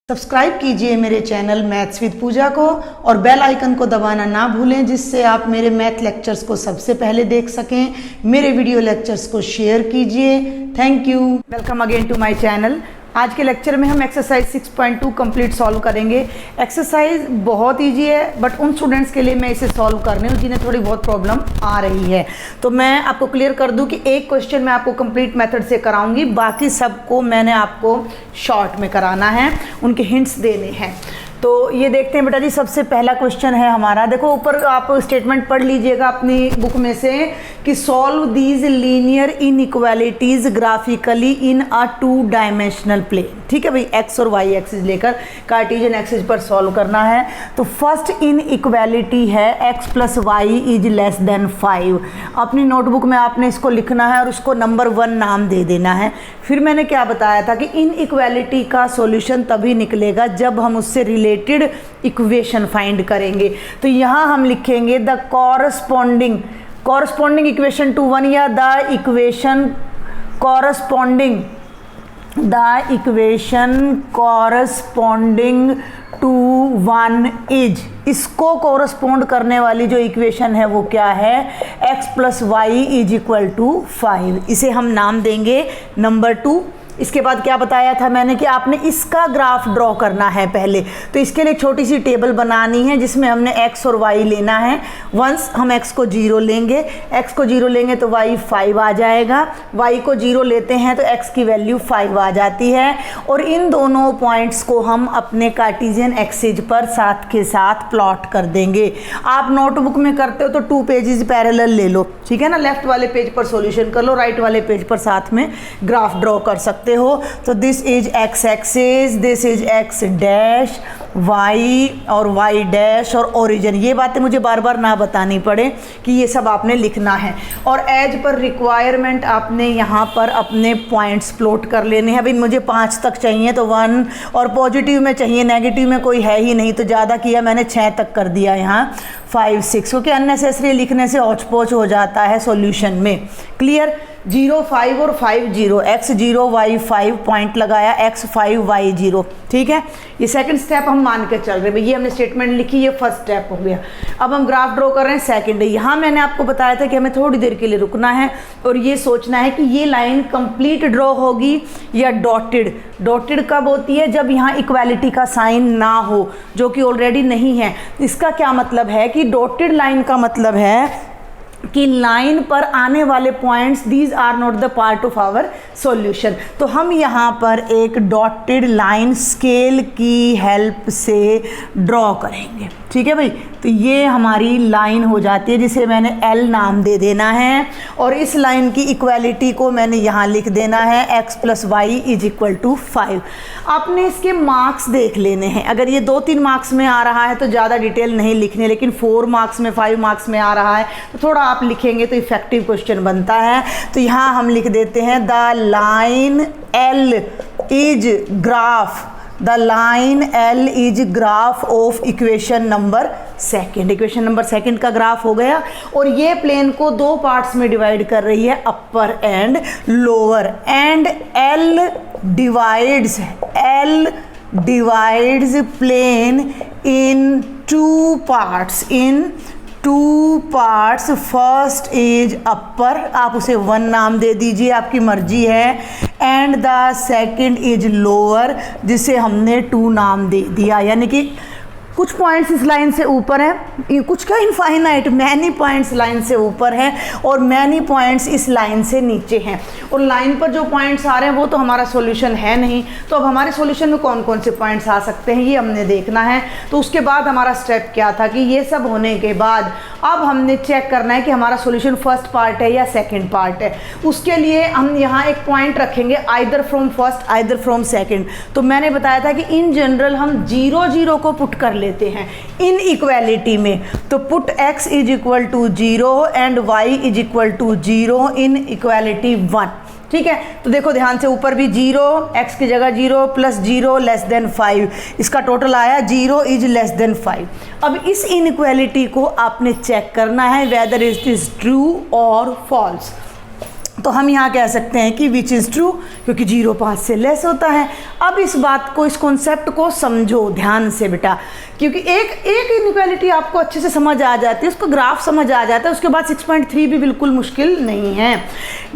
Subscribe कीजिए मेरे channel maths with पूजा को और बेल आइकन को दबाना ना भूलें, जिससे आप मेरे मैथ लेक्चर्स को सबसे पहले देख सकें। मेरे वीडियो लेक्चर्स को शेयर कीजिए। Thank you. Welcome again to my channel. आज के लेक्चर में हम एक्सरसाइज 6.2 कंप्लीट सॉल्व करेंगे। एक्सरसाइज बहुत इजी है, बट उन स्टूडेंट्स के लिए मैं इसे सॉल्व कर रही हूँ जिन्हें थोड़ी बहुत प्रॉब्लम आ रही है। तो मैं आपको क्लियर कर दूँ कि एक क्वेश्चन मैं आपको कंप्लीट मेथड से कराऊंगी, बाकी सबको मैंने आपको शॉर्ट में कराना है, उनके हिंट्स देने हैं। तो ये देखते हैं बेटा जी। सबसे पहला क्वेश्चन है हमारा, देखो ऊपर आप स्टेटमेंट पढ़ लीजिएगा अपनी बुक में से कि solve these linear inequalities graphically in a 2 dimensional plane. ठीक है भाई, एक्स और वाई एक्सिस लेकर कार्टेशियन एक्सिस पर सॉल्व करना है। तो फर्स्ट इनइक्वालिटी है X plus Y is less than 5। अपनी नोटबुक में आपने इसको लिखना है और उसको नंबर 1 नाम दे देना है। फिर मैंने क्या बताया था कि इनइक्वालिटी का सॉल्यूशन तभी निकलेगा जब हम उससे रिलेटेड इक्वेशन फाइंड करेंगे। तो यहाँ हम लिखेंगे द कॉरस्पॉन्डिंग इक्वेशन टू 1 या the equation corresponding to 1 is. इसको कॉरस्पॉन्ड करने वाली जो इक्वेशन है वो क्या है, x plus Y is equal to 5। इसे हम नाम देंगे नंबर 2। इसके बाद क्या बताया था मैंने कि आपने इसका ग्राफ ड्रॉ करना है पहले। तो इसके लिए छोटी सी टेबल बनानी है जिसमें हमने x और y लेना है। वंस हम x को 0 लेंगे, x को 0 लेंगे तो y 5 आ जाएगा, y को 0 लेते हैं तो x की वैल्यू 5 आ जाती है। और इन दोनों पॉइंट्स को हम अपने कार्टेशियन एक्सिस पर साथ के साथ प्लॉट कर देंगे। आप नोटबुक में करते हो तो 2 पेजेस पैरेलल ले लो, ठीक है ना। लेफ्ट वाले पेज पर सॉल्यूशन कर लो, राइट वाले पेज पर साथ में ग्राफ ड्रॉ कर सकते हो। तो this is X axis, this is X dash, Y और वाई डैश और ओरिजिन। ये बातें मुझे बार बार ना बतानी पड़े कि ये सब आपने लिखना है। और एज पर रिक्वायरमेंट आपने यहाँ पर अपने पॉइंट्स प्लॉट कर लेने हैं। अभी मुझे 5 तक चाहिए तो 1, और पॉजिटिव में चाहिए, नेगेटिव में कोई है ही नहीं तो ज़्यादा किया मैंने, 6 तक कर दिया यहाँ 5 6, क्योंकि अननेसेसरी लिखने से औच पोच हो जाता है सॉल्यूशन में। क्लियर। 0 5 और 5 0, x 0 y 5 पॉइंट लगाया, x 5 y 0। ठीक है, ये सेकंड स्टेप हम मान के चल रहे हैं। ये हमने स्टेटमेंट लिखी, ये फर्स्ट स्टेप हो गया। अब हम ग्राफ ड्रॉ कर रहे हैं सेकंड। यहाँ मैंने आपको बताया था कि हमें थोड़ी देर के लिए रुकना है और ये सोचना है कि ये लाइन कंप्लीट ड्रॉ होगी या डॉटेड। डॉटेड कब होती है, जब यहाँ इक्वालिटी का साइन ना हो, जो कि ऑलरेडी नहीं है। इसका क्या मतलब है कि डॉटेड लाइन का मतलब है कि लाइन पर आने वाले points these are not the part of our solution. तो हम यहाँ पर एक डॉटेड लाइन स्केल की हेल्प से ड्रॉ करेंगे। ठीक है भाई, तो ये हमारी लाइन हो जाती है जिसे मैंने L नाम दे देना है। और इस लाइन की इक्वालिटी को मैंने यहाँ लिख देना है x plus Y is equal to 5। आपने इसके मार्क्स देख लेने हैं। अगर ये 2-3 मार्क्स में आ रहा है तो ज़्यादा डिटेल नहीं लिखने, लेकिन 4 मार्क्स में 5 मार्क्स में आ रहा है तो थोड़ा आप लिखेंगे तो इफेक्टिव क्वेश्चन बनता है। तो यहाँ हम लिख देते हैं the line L is graph of equation number second. Equation number second का ग्राफ हो गया। और ये प्लेन को 2 पार्ट्स में डिवाइड कर रही है, upper and lower. And L divides plane in 2 parts. First is upper, आप उसे 1 नाम दे दीजिए, आपकी मर्जी है। And the second is lower, जिसे हमने 2 नाम दे दिया। यानी कि कुछ पॉइंट्स इस लाइन से ऊपर हैं, कुछ का इनफाइनाइट मैनी पॉइंट्स लाइन से ऊपर हैं और मैनी पॉइंट्स इस लाइन से नीचे हैं। और लाइन पर जो पॉइंट्स आ रहे हैं वो तो हमारा सॉल्यूशन है नहीं। तो अब हमारे सॉल्यूशन में कौन कौन से पॉइंट्स आ सकते हैं ये हमने देखना है। तो उसके बाद हमारा स्टेप क्या था कि ये सब होने के बाद अब हमने चेक करना है कि हमारा सॉल्यूशन फर्स्ट पार्ट है या सेकेंड पार्ट है। उसके लिए हम यहाँ एक पॉइंट रखेंगे, either from first either from second. तो मैंने बताया था कि इन जनरल हम 0 0 को पुट कर लेते हैं इन इक्वालिटी में। तो put x is equal to 0 and y is equal to 0 inequality 1। ठीक है, तो देखो ध्यान से, ऊपर भी 0, x की जगह 0 प्लस 0 लेस देन 5, इसका टोटल आया 0 इज लेस देन 5। अब इस इनइक्वालिटी को आपने चेक करना है वेदर इट इज ट्रू और फॉल्स। तो हम यहाँ कह सकते हैं कि विच इज़ ट्रू, क्योंकि 0 5 से लेस होता है। अब इस बात को, इस कॉन्सेप्ट को समझो ध्यान से बेटा, क्योंकि एक इनइक्वालिटी आपको अच्छे से समझ आ जाती है, उसको ग्राफ समझ आ जाता है, उसके बाद 6.3 भी बिल्कुल मुश्किल नहीं है।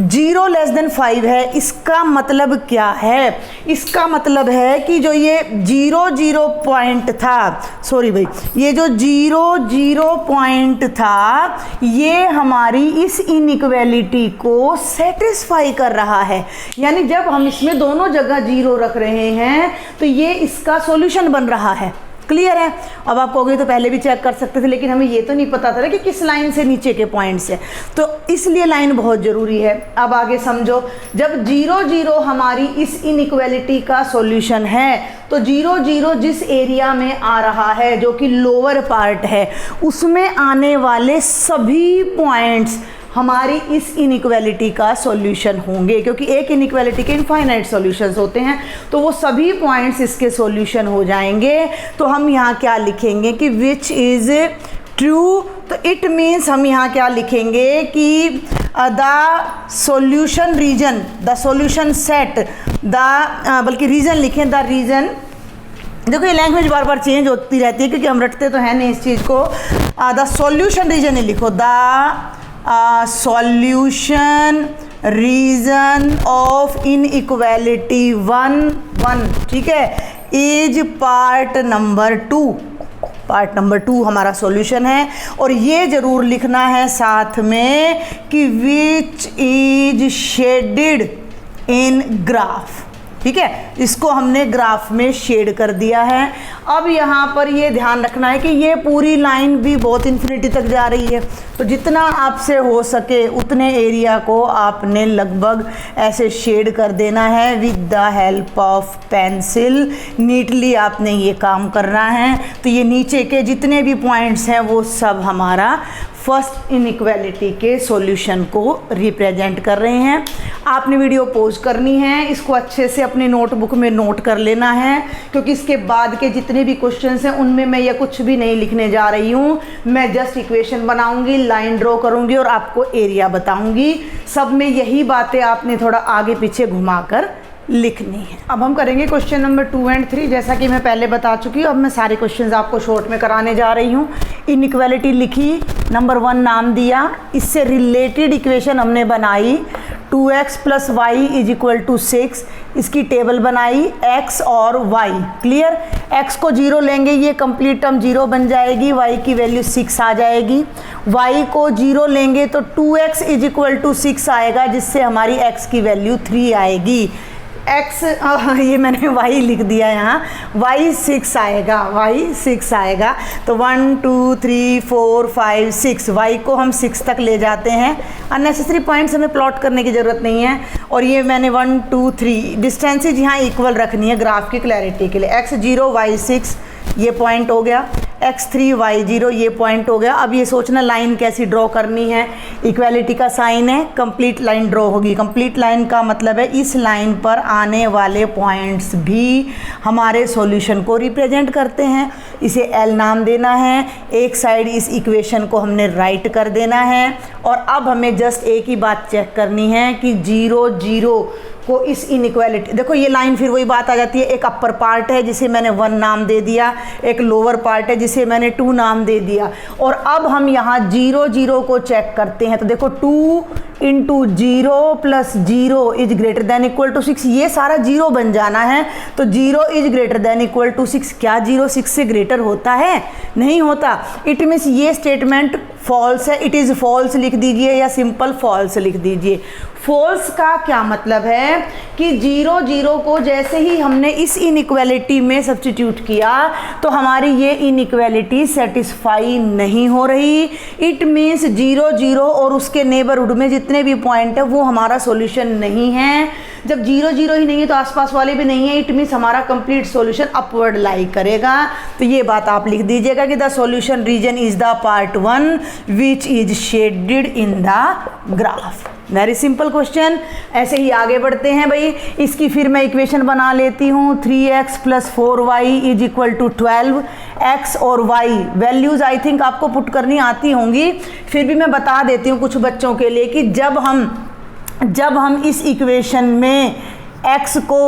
0 लेस देन 5 है, इसका मतलब क्या है? इसका मतलब है कि जो ये 0 पॉइंट था, सॉरी भाई, ये जो 0 पॉइंट था, ये हमारी इस इनइक्वालिटी को सेटिस्फाई कर रहा है। यानी जब हम इसमें दोनों जगह 0 रख रहे हैं तो ये इसका सॉल्यूशन बन रहा है। क्लियर है? अब आप कहोगे तो पहले भी चेक कर सकते थे, लेकिन हमें ये तो नहीं पता था कि किस लाइन से नीचे के पॉइंट से, तो इसलिए लाइन बहुत ज़रूरी है। अब आगे समझो, जब 0 हमारी इस इनइक्वालिटी का सॉल्यूशन है, तो 0 जिस एरिया में आ रहा है, जो कि लोअर पार्ट है, उसमें आने वाले सभी पॉइंट्स हमारी इस इनइक्वालिटी का सॉल्यूशन होंगे, क्योंकि एक इनइक्वालिटी के इनफाइनाइट सॉल्यूशंस होते हैं, तो वो सभी पॉइंट्स इसके सॉल्यूशन हो जाएंगे। तो हम यहाँ क्या लिखेंगे कि विच इज़ ट्रू, तो इट मीन्स हम यहाँ क्या लिखेंगे कि the solution region, the solution set, बल्कि रीजन लिखें, द रीजन। देखो ये लैंग्वेज बार बार चेंज होती रहती है, क्योंकि हम रटते तो हैं नहीं इस चीज़ को। द सॉल्यूशन रीजन ही लिखो, the solution region of inequality 1 ठीक है, is part number 2। Part number 2 हमारा सॉल्यूशन है, और ये जरूर लिखना है साथ में कि विच इज शेडेड इन ग्राफ। ठीक है, इसको हमने ग्राफ में शेड कर दिया है। अब यहाँ पर ये ध्यान रखना है कि ये पूरी लाइन भी बहुत इन्फिनिटी तक जा रही है, तो जितना आपसे हो सके उतने एरिया को आपने लगभग ऐसे शेड कर देना है with the help of pencil. Neatly आपने ये काम करना है। तो ये नीचे के जितने भी पॉइंट्स हैं वो सब हमारा फर्स्ट इनइक्वालिटी के सॉल्यूशन को रिप्रेजेंट कर रहे हैं। आपने वीडियो पॉज करनी है, इसको अच्छे से अपनी नोटबुक में नोट कर लेना है, क्योंकि इसके बाद के जितने भी क्वेश्चंस हैं उनमें मैं ये कुछ भी नहीं लिखने जा रही हूँ। मैं जस्ट इक्वेशन बनाऊंगी, लाइन ड्रॉ करूँगी और आपको एरिया बताऊँगी। सब में यही बातें आपने थोड़ा आगे पीछे घुमाकर लिखनी है। अब हम करेंगे क्वेश्चन नंबर 2 और 3। जैसा कि मैं पहले बता चुकी हूँ, अब मैं सारे क्वेश्चंस आपको शॉर्ट में कराने जा रही हूँ। इनइक्वालिटी लिखी, नंबर 1 नाम दिया, इससे रिलेटेड इक्वेशन हमने बनाई 2x + y = 6। इसकी टेबल बनाई x और y। क्लियर? x को 0 लेंगे, ये कंप्लीट टर्म 0 बन जाएगी, y की वैल्यू 6 आ जाएगी। y को 0 लेंगे तो 2x = 6 आएगा, जिससे हमारी x की वैल्यू 3 आएगी। x ये मैंने y लिख दिया यहाँ, y 6 आएगा, y 6 आएगा। तो 1 2 3 4 5 6, y को हम 6 तक ले जाते हैं। अननेसेसरी पॉइंट्स हमें प्लॉट करने की ज़रूरत नहीं है। और ये मैंने 1 2 3 डिस्टेंसेज यहाँ इक्वल रखनी है ग्राफ की क्लैरिटी के लिए। x 0 y 6 ये पॉइंट हो गया, x3 y 0 ये पॉइंट हो गया। अब ये सोचना लाइन कैसी ड्रॉ करनी है। इक्वालिटी का साइन है, कंप्लीट लाइन ड्रॉ होगी। कंप्लीट लाइन का मतलब है इस लाइन पर आने वाले पॉइंट्स भी हमारे सॉल्यूशन को रिप्रेजेंट करते हैं। इसे L नाम देना है। एक साइड इस इक्वेशन को हमने राइट कर देना है। और अब हमें जस्ट एक ही बात चेक करनी है कि 0 0 को इस इनइक्वालिटी, देखो ये लाइन फिर वही बात आ जाती है। एक अपर पार्ट है जिसे मैंने 1 नाम दे दिया, एक लोअर पार्ट है जिसे मैंने 2 नाम दे दिया। और अब हम यहाँ 0 0 को चेक करते हैं। तो देखो 2 × 0 + 0 > 6, ये सारा 0 बन जाना है। तो 0 > 6, क्या 0 6 से ग्रेटर होता है? नहीं होता। इट मीन्स ये स्टेटमेंट फॉल्स है। इट इज़ फॉल्स लिख दीजिए या सिंपल फॉल्स लिख दीजिए। फॉल्स का क्या मतलब है कि 0 0 को जैसे ही हमने इस इनइक्वालिटी में सब्स्टिट्यूट किया तो हमारी ये इनइक्वालिटी सेटिस्फाई नहीं हो रही। इट मीन्स 0 0 और उसके नेबरहुड में जितने भी पॉइंट है वो हमारा सॉल्यूशन नहीं है। जब 0 0 ही नहीं है तो आसपास वाले भी नहीं है। इट मीन्स हमारा कंप्लीट सॉल्यूशन अपवर्ड लाई करेगा। तो ये बात आप लिख दीजिएगा कि the solution region is the part 1 which is shaded in the graph. Very simple question. ऐसे ही आगे बढ़ते हैं भाई। इसकी फिर मैं इक्वेशन बना लेती हूँ। 3x + 4y = 12। x और y वैल्यूज़ आई थिंक आपको पुट करनी आती होंगी, फिर भी मैं बता देती हूँ कुछ बच्चों के लिए कि जब हम जब हम इस इक्वेशन में x को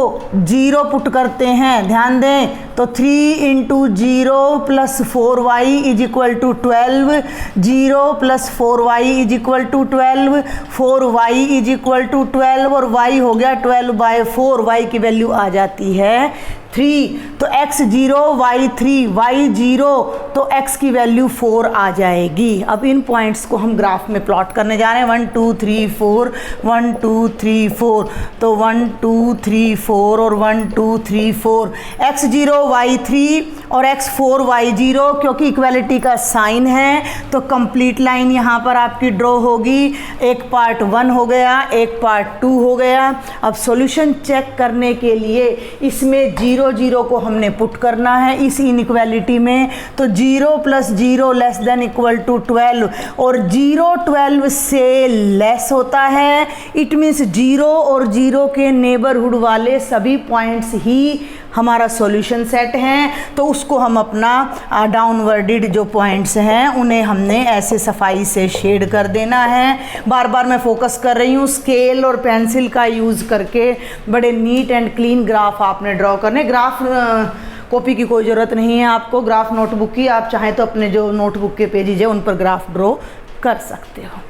0 पुट करते हैं, ध्यान दें, तो 3 into 0 plus 4y is equal to 12, 0 plus 4y is equal to 12, 4y is equal to 12 और y हो गया 12/4, y की वैल्यू आ जाती है 3। तो x 0 y 3, y 0, तो x की वैल्यू 4 आ जाएगी। अब इन पॉइंट्स को हम ग्राफ में प्लॉट करने जा रहे हैं, 1 2 3 4, 1 2 3 4, तो 1 2 3 4 और 1 2 3 4, x 0 y 3 और x 4 y 0, क्योंकि इक्वालिटी का साइन है तो कंप्लीट लाइन यहाँ पर आपकी ड्रॉ होगी। एक पार्ट 1 हो गया, एक पार्ट 2 हो गया। अब सॉल्यूशन चेक करने के लिए इसमें 0 0 को हमने पुट करना है इस इनइक्वालिटी में, तो 0 plus 0 less than equal to 12 और 0 12 से लेस होता है। इट मीन्स 0 और 0 के नेबरहुड वाले सभी पॉइंट्स ही हमारा सॉल्यूशन सेट हैं, तो उसको हम अपना डाउनवर्डेड जो पॉइंट्स हैं उन्हें हमने ऐसे सफाई से शेड कर देना है। बार बार मैं फोकस कर रही हूँ, स्केल और पेंसिल का यूज़ करके बड़े नीट एंड क्लीन ग्राफ आपने ड्रॉ करने। ग्राफ कॉपी की कोई ज़रूरत नहीं है आपको, ग्राफ नोटबुक की, आप चाहें तो अपने जो नोटबुक के पेजेज है उन पर ग्राफ ड्रॉ कर सकते हो।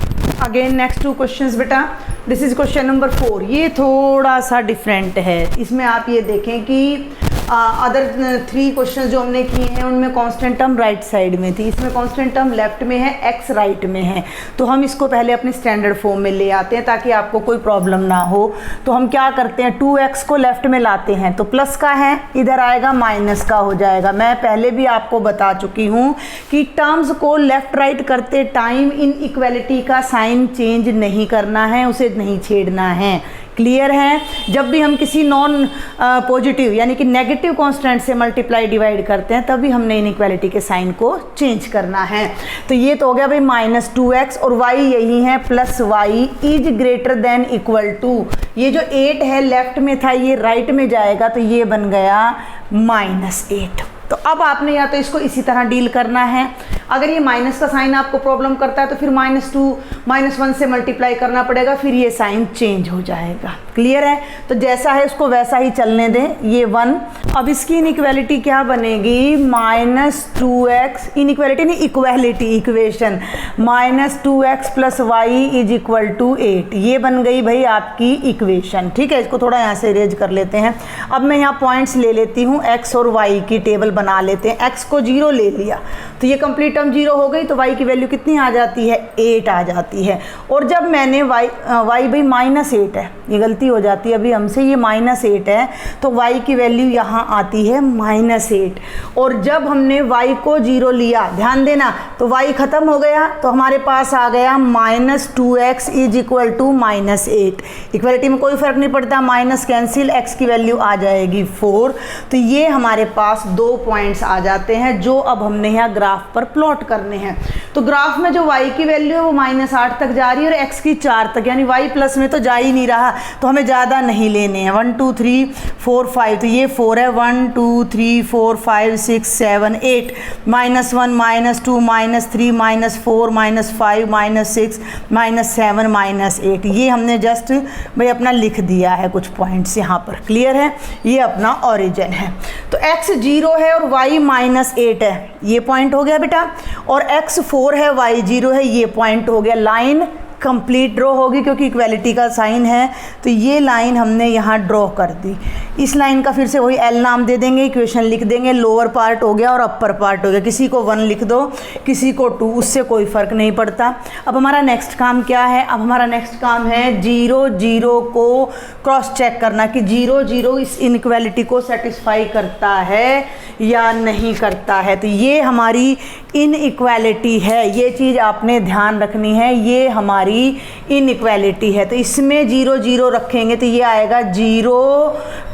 अगेन नेक्स्ट 2 क्वेश्चंस बेटा, दिस इज क्वेश्चन नंबर 4। ये थोड़ा सा डिफरेंट है, इसमें आप ये देखें कि अदर 3 क्वेश्चन जो हमने किए हैं उनमें कांस्टेंट टर्म राइट साइड में थी, इसमें कांस्टेंट टर्म लेफ्ट में है, x राइट में है। तो हम इसको पहले अपने स्टैंडर्ड फॉर्म में ले आते हैं ताकि आपको कोई प्रॉब्लम ना हो। तो हम क्या करते हैं, 2x को लेफ्ट में लाते हैं, तो प्लस का है, इधर आएगा माइनस का हो जाएगा। मैं पहले भी आपको बता चुकी हूँ कि टर्म्स को लेफ्ट राइट करते टाइम इन इक्वालिटी का साइन चेंज नहीं करना है, उसे नहीं छेड़ना है। क्लियर है? जब भी हम किसी नॉन पॉजिटिव यानी कि नेगेटिव कांस्टेंट से मल्टीप्लाई डिवाइड करते हैं तभी हमने इनइक्वालिटी के साइन को चेंज करना है। तो ये तो हो गया भाई -2x और y यही है +y is greater than equal to, ये जो 8 है लेफ्ट में था ये राइट में जाएगा तो ये बन गया -8। तो अब आपने या तो इसको इसी तरह डील करना है, अगर ये माइनस का साइन आपको प्रॉब्लम करता है तो फिर -2 -1 से मल्टीप्लाई करना पड़ेगा, फिर ये साइन चेंज हो जाएगा। क्लियर है? तो जैसा है उसको वैसा ही चलने दें, ये 1। अब इसकी इनइक्वालिटी क्या बनेगी, -2x, इनइक्वालिटी नहीं equality, equation -2x + y is equal to 8, ये बन गई भाई आपकी इक्वेशन। ठीक है, इसको थोड़ा यहाँ से इरेज कर लेते हैं। अब मैं यहाँ पॉइंट्स ले लेती हूँ, x और y की टेबल बना लेते हैं। x को 0 ले लिया तो ये कंप्लीट टर्म 0 हो गई, तो y की वैल्यू कितनी आ जाती है, 8 आ जाती है। और जब मैंने y भाई -8 है, ये गलती हो जाती है अभी हमसे, ये -8 है तो y की वैल्यू यहाँ आती है -8। और जब हमने y को 0 लिया, ध्यान देना, तो y खत्म हो गया तो हमारे पास आ गया -2x is equal to -8। Equality में कोई फर्क नहीं पड़ता, माइनस कैंसिल, x की वैल्यू आ जाएगी 4। तो ये हमारे पास 2 पॉइंट्स आ जाते हैं जो अब हमने यहाँ ग्राफ पर प्लॉट करने हैं। तो ग्राफ में जो y की वैल्यू है वो -8 तक जा रही है और x की 4 तक, यानी y प्लस में तो जा ही नहीं रहा, तो हमें ज़्यादा नहीं लेने हैं। 1 2 3 4 5, तो ये 4 है, 1 2 3 4 5 6 7 8, -1 -2 -3 -4 -5 -6 -7 -8, ये हमने जस्ट भाई अपना लिख दिया है कुछ पॉइंट्स यहाँ पर। क्लियर है? ये अपना ओरिजिन है। तो x 0 है और y -8 है, ये पॉइंट हो गया बेटा, और x 4 है y 0 है, ये पॉइंट हो गया। लाइन कंप्लीट ड्रॉ होगी क्योंकि इक्वालिटी का साइन है, तो ये लाइन हमने यहाँ ड्रॉ कर दी। इस लाइन का फिर से वही L नाम दे देंगे, इक्वेशन लिख देंगे, लोअर पार्ट हो गया और अपर पार्ट हो गया। किसी को 1 लिख दो, किसी को 2, उससे कोई फ़र्क नहीं पड़ता। अब हमारा नेक्स्ट काम क्या है, अब हमारा नेक्स्ट काम है 0 0 को क्रॉस चेक करना कि 0 0 इस इनइक्वालिटी को सेटिस्फाई करता है या नहीं करता है। तो ये हमारी इनइक्वालिटी है, ये चीज़ आपने ध्यान रखनी है, ये हमारी इनइक्वालिटी है। तो इसमें 0 0 रखेंगे तो ये आएगा 0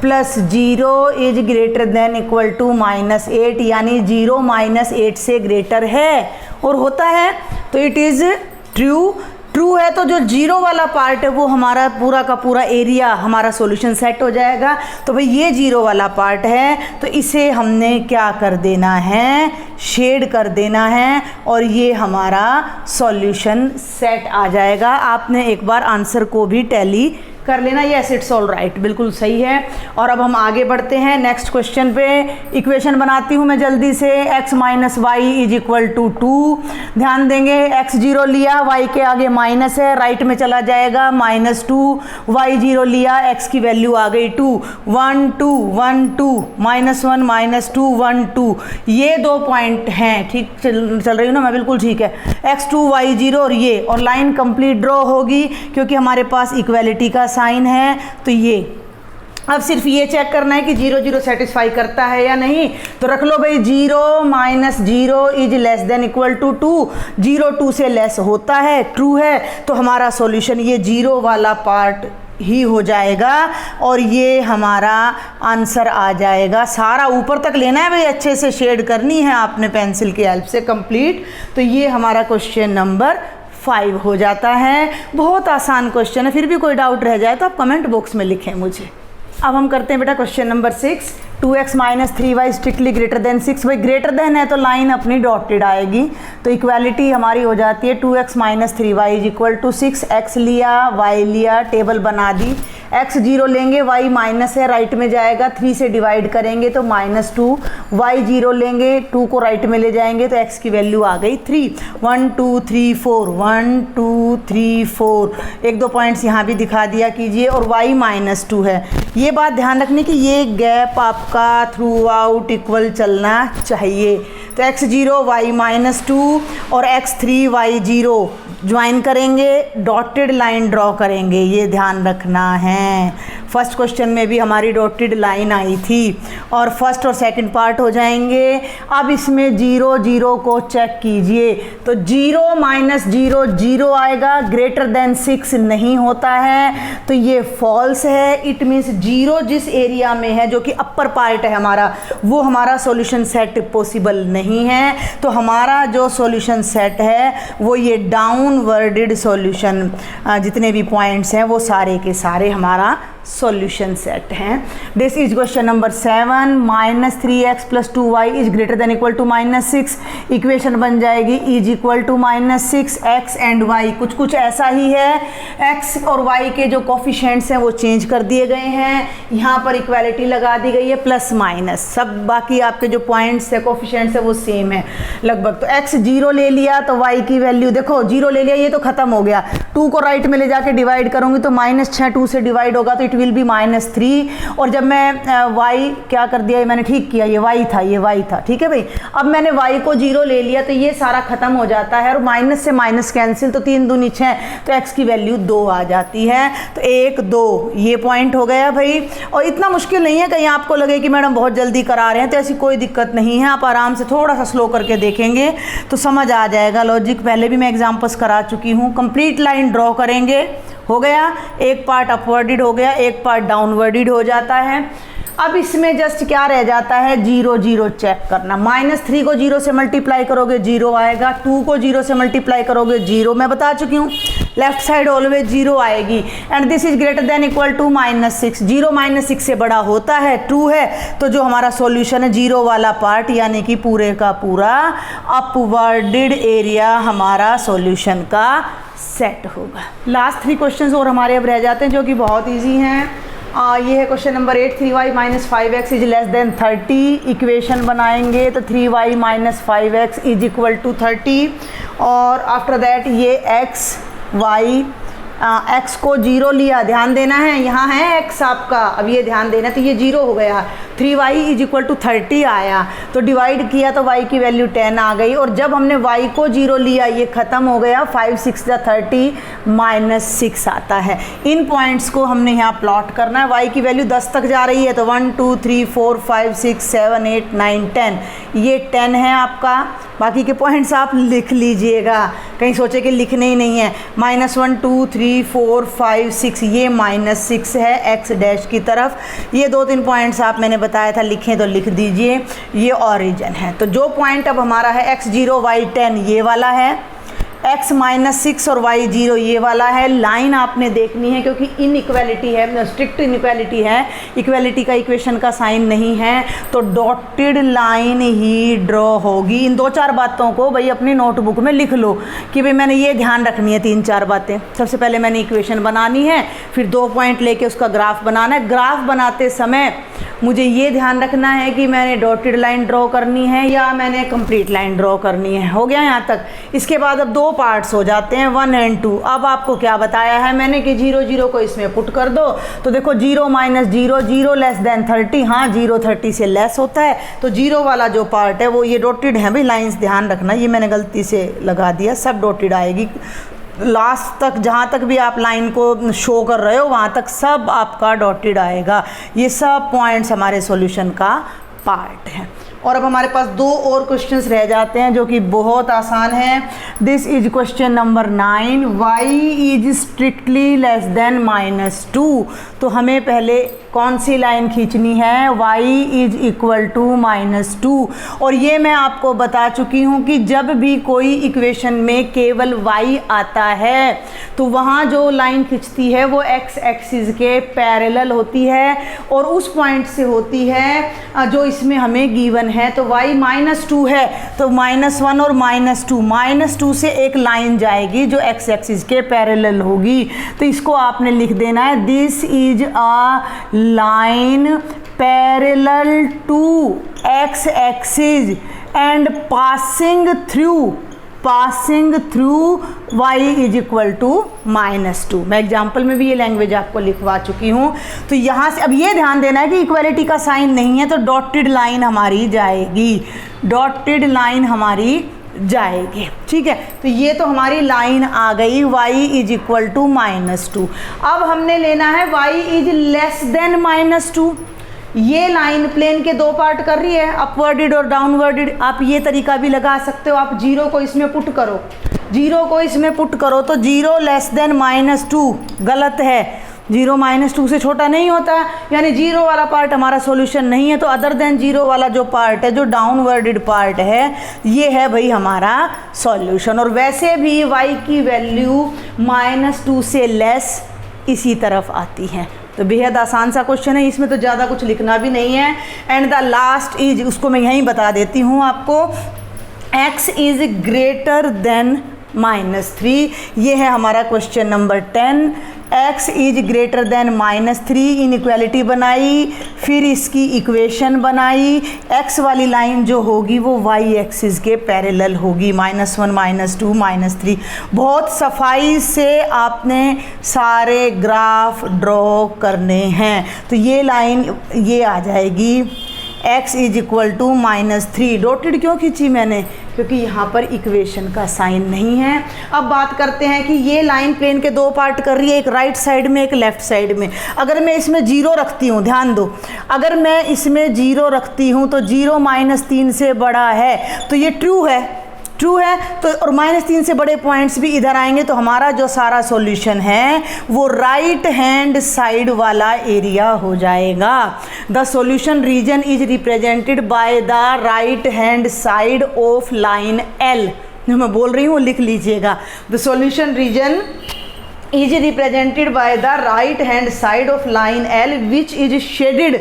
+ 0 is greater than equal to -8, यानी 0 -8 से ग्रेटर है और होता है, तो इट इज़ ट्रू। ट्रू है तो जो जीरो वाला पार्ट है वो हमारा पूरा का पूरा एरिया हमारा सॉल्यूशन सेट हो जाएगा। तो भाई ये जीरो वाला पार्ट है तो इसे हमने क्या कर देना है, शेड कर देना है और ये हमारा सॉल्यूशन सेट आ जाएगा। आपने एक बार आंसर को भी टैली कर लेना। यस इट्स ऑल राइट, बिल्कुल सही है। और अब हम आगे बढ़ते हैं नेक्स्ट क्वेश्चन पे। इक्वेशन बनाती हूँ मैं जल्दी से। x minus Y is equal to 2। ध्यान देंगे x जीरो लिया, y के आगे माइनस है, राइट में चला जाएगा -2। y जीरो लिया, x की वैल्यू आ गई 2। 1 2 1 2 -1 -2 1 2। ये 2 पॉइंट हैं, ठीक चल रही हूँ ना मैं, बिल्कुल ठीक है। x2 y जीरो और ये, और लाइन कंप्लीट ड्रॉ होगी क्योंकि हमारे पास इक्वेलिटी का साइन है। तो ये अब सिर्फ ये चेक करना है कि 0 0 सेटिस्फाई करता है या नहीं। तो रख लो भाई 0 minus 0 is less than equal to 2। 0 2 से लेस होता है, ट्रू है, तो हमारा सॉल्यूशन ये 0 वाला पार्ट ही हो जाएगा और ये हमारा आंसर आ जाएगा। सारा ऊपर तक लेना है भाई, अच्छे से शेड करनी है आपने पेंसिल की हेल्प से कंप्लीट। तो ये हमारा क्वेश्चन नंबर 5 हो जाता है। बहुत आसान क्वेश्चन है, फिर भी कोई डाउट रह जाए तो आप कमेंट बॉक्स में लिखें मुझे। अब हम करते हैं बेटा question number 6। 2x minus 3y strictly greater than 6। भाई ग्रेटर देन है तो लाइन अपनी डॉटेड आएगी, तो इक्वालिटी हमारी हो जाती है 2x minus 3y is equal to 6। x लिया, y लिया, टेबल बना दी। x 0 लेंगे, y माइनस है, राइट में जाएगा, 3 से डिवाइड करेंगे तो -2। y 0 लेंगे, 2 को राइट में ले जाएंगे तो x की वैल्यू आ गई 3। 1 2 3 4 1 2 3 4। 1 2 पॉइंट्स यहाँ भी दिखा दिया कीजिए। और y -2 है। ये बात ध्यान रखने की ये गैप आपका थ्रू आउट इक्वल चलना चाहिए। तो x 0 y -2 और x 3 y 0 ज्वाइन करेंगे, डॉटेड लाइन ड्रॉ करेंगे, ये ध्यान रखना है। फर्स्ट क्वेश्चन में भी हमारी डॉटेड लाइन आई थी और फर्स्ट और सेकंड पार्ट हो जाएंगे। अब इसमें 0 0 को चेक कीजिए तो 0 माइनस 0 0 आएगा, ग्रेटर देन 6 नहीं होता है, तो ये फॉल्स है। इट मीन्स 0 जिस एरिया में है जो कि अपर पार्ट है हमारा, वो हमारा सॉल्यूशन सेट पॉसिबल नहीं है। तो हमारा जो सॉल्यूशन सेट है वो ये डाउनवर्डेड सॉल्यूशन, जितने भी पॉइंट्स हैं वो सारे के सारे हमारा सॉल्यूशन सेट हैं। This is question number 7। -3x + 2y is greater than equal to -6। Equation बन जाएगी is equal to -6। x and y कुछ ऐसा ही है। x और y के जो कोफिशिएंट्स हैं वो चेंज कर दिए गए हैं, यहाँ पर इक्वालिटी लगा दी गई है प्लस माइनस, सब बाकी आपके जो पॉइंट्स है कोफिशिएंट्स है वो सेम है लगभग। तो x 0 ले लिया तो y की वैल्यू देखो 0 ले लिया, ये तो खत्म हो गया। 2 को राइट में ले जाके डिवाइड करूंगी तो -6 2 से डिवाइड होगा तो इट विल बी -3। और जब मैं y क्या कर दिया, मैंने ठीक किया, ये y था, ये y था, ठीक है भाई। अब मैंने y को 0 ले लिया तो ये सारा खत्म हो जाता है और माइनस से माइनस कैंसिल, तो 3 दूनी 6, तो x की वैल्यू 2 आ जाती है। तो 1 2 ये पॉइंट हो गया भाई। और इतना मुश्किल नहीं है, कहीं आपको लगे कि मैडम बहुत जल्दी करा रहे हैं, तो ऐसी कोई दिक्कत नहीं है। आप आराम से थोड़ा सा स्लो करके देखेंगे तो समझ आ जाएगा लॉजिक। पहले भी मैं एग्जाम्पल्स करा चुकी हूँ। कंप्लीट लाइन ड्रॉ करेंगे, हो गया, एक पार्ट अपवर्डेड हो गया, एक पार्ट डाउनवर्डेड हो जाता है। अब इसमें जस्ट क्या रह जाता है, 0 0 चेक करना। -3 को 0 से मल्टीप्लाई करोगे 0 आएगा, 2 को 0 से मल्टीप्लाई करोगे 0, मैं बता चुकी हूँ, लेफ्ट साइड ऑलवेज 0 आएगी। And this is greater than equal to -6। 0 -6 से बड़ा होता है, ट्रू है, तो जो हमारा सॉल्यूशन है 0 वाला पार्ट यानी कि पूरे का पूरा अपवर्डेड एरिया हमारा सॉल्यूशन का सेट होगा। लास्ट 3 क्वेश्चंस और हमारे अब रह जाते हैं जो कि बहुत इजी हैं। ये है question number 8। 3y - 5x is less then 30। Equation बनाएंगे तो 3y - 5x is equal to 30। और आफ्टर दैट ये x y x को 0 लिया, ध्यान देना है, यहाँ है x आपका, अब ये ध्यान देना, तो ये 0 हो गया। 3y इज इक्वल टू 30 आया, तो डिवाइड किया तो y की वैल्यू 10 आ गई। और जब हमने y को 0 लिया ये ख़त्म हो गया, 5 6 30 -6 आता है। इन पॉइंट्स को हमने यहाँ प्लॉट करना है। y की वैल्यू 10 तक जा रही है तो 1 2 3 4 5 6 7 8 9 10, ये 10 है आपका। बाकी के पॉइंट्स आप लिख लीजिएगा, कहीं सोचे कि लिखने ही नहीं है। -1 2 3 4 5 6 ये -6 है x डैश की तरफ। ये 2-3 पॉइंट्स आप मैंने बताया था लिखें तो लिख दीजिए, ये ओरिजिन है। तो जो पॉइंट अब हमारा है x 0 y 10 ये वाला है, x -6 और y 0 ये वाला है। लाइन आपने देखनी है क्योंकि इनइक्वालिटी है, स्ट्रिक्ट इनइक्वालिटी है, इक्वालिटी का इक्वेशन का साइन नहीं है, तो डॉटेड लाइन ही ड्रॉ होगी। इन 2-4 बातों को भाई अपनी नोटबुक में लिख लो कि भाई मैंने ये ध्यान रखनी है 3-4 बातें। सबसे पहले मैंने इक्वेशन बनानी है, फिर 2 पॉइंट लेके उसका ग्राफ बनाना है। ग्राफ बनाते समय मुझे ये ध्यान रखना है कि मैंने डॉटेड लाइन ड्रॉ करनी है या मैंने कंप्लीट लाइन ड्रॉ करनी है। हो गया यहाँ तक। इसके बाद अब 2 पार्ट्स हो जाते हैं 1 और 2। अब आपको क्या बताया है मैंने कि 0 0 को इसमें पुट कर दो, तो देखो 0 - 0 0 लेस देन 30। हाँ 0 30 से लेस होता है, तो 0 वाला जो पार्ट है वो ये डॉटेड है भाई, लाइंस ध्यान रखना, ये मैंने गलती से लगा दिया, सब डॉटेड आएगी। लास्ट तक जहाँ तक भी आप लाइन को शो कर रहे हो वहाँ तक सब आपका डॉटेड आएगा। ये सब पॉइंट्स हमारे सॉल्यूशन का पार्ट है। और अब हमारे पास 2 और क्वेश्चंस रह जाते हैं जो कि बहुत आसान है। This is question number 9, y is strictly less than -2। तो हमें पहले कौन सी लाइन खींचनी है, y इज इक्वल टू -2। और ये मैं आपको बता चुकी हूँ कि जब भी कोई इक्वेशन में केवल y आता है तो वहाँ जो लाइन खिंचती है वो x एक्सिस के पैरेलल होती है और उस पॉइंट से होती है जो इसमें हमें गिवन है। तो y -2 है तो -1 और -2, -2 से एक लाइन जाएगी जो x एक्सिस के पैरेलल होगी। तो इसको आपने लिख देना है, this is a line parallel to x axis and passing through y is equal to -2। मैं एग्जाम्पल में भी ये लैंग्वेज आपको लिखवा चुकी हूँ। तो यहाँ से अब ये ध्यान देना है कि इक्वालिटी का साइन नहीं है, तो डॉटेड लाइन हमारी जाएगी, डॉटेड लाइन हमारी जाएगी। ठीक है, तो ये तो हमारी लाइन आ गई, y इज इक्वल टू -2। अब हमने लेना है y इज लेस देन -2। ये लाइन प्लेन के 2 पार्ट कर रही है, अपवर्डेड और डाउनवर्डेड। आप ये तरीका भी लगा सकते हो, आप 0 को इसमें पुट करो, 0 को इसमें पुट करो तो 0 लेस देन -2 गलत है, 0 -2 से छोटा नहीं होता, यानी 0 वाला पार्ट हमारा सॉल्यूशन नहीं है। तो अदर देन 0 वाला जो पार्ट है, जो डाउनवर्डेड पार्ट है, ये है भाई हमारा सॉल्यूशन। और वैसे भी y की वैल्यू -2 से लेस इसी तरफ आती है। तो बेहद आसान सा क्वेश्चन है, इसमें तो ज़्यादा कुछ लिखना भी नहीं है। एंड द लास्ट इज, उसको मैं यहीं बता देती हूँ आपको, x इज ग्रेटर देन -3। ये है हमारा question number 10। x is greater then -3, inequality बनाई, फिर इसकी इक्वेशन बनाई। x वाली लाइन जो होगी वो y एक्सिस के पैरेलल होगी, -1 -2 -3। बहुत सफाई से आपने सारे ग्राफ ड्रॉ करने हैं। तो ये लाइन ये आ जाएगी, x is equal to -3। Dotted क्यों खींची मैंने, क्योंकि यहाँ पर इक्वेशन का साइन नहीं है। अब बात करते हैं कि ये लाइन प्लेन के 2 पार्ट कर रही है, एक राइट साइड में एक लेफ्ट साइड में। अगर मैं इसमें 0 रखती हूँ, ध्यान दो, अगर मैं इसमें 0 रखती हूँ तो 0 -3 से बड़ा है, तो ये ट्रू है तो, और -3 से बड़े पॉइंट्स भी इधर आएंगे, तो हमारा जो सारा सॉल्यूशन है वो राइट हैंड साइड वाला एरिया हो जाएगा। The solution region is represented by the right hand side of line L। जो मैं बोल रही हूँ लिख लीजिएगा, the solution region is represented by the right hand side of line L which is shaded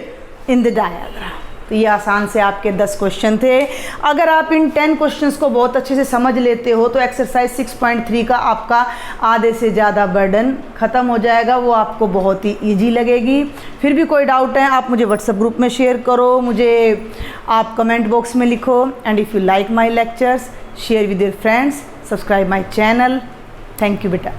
in the diagram. तो ये आसान से आपके 10 क्वेश्चन थे। अगर आप इन 10 क्वेश्चंस को बहुत अच्छे से समझ लेते हो तो एक्सरसाइज 6.3 का आपका आधे से ज़्यादा बर्डन ख़त्म हो जाएगा, वो आपको बहुत ही इजी लगेगी। फिर भी कोई डाउट है आप मुझे व्हाट्सएप ग्रुप में शेयर करो, मुझे आप कमेंट बॉक्स में लिखो। And if you like my lectures share with your friends, subscribe my channel. Thank you बेटा।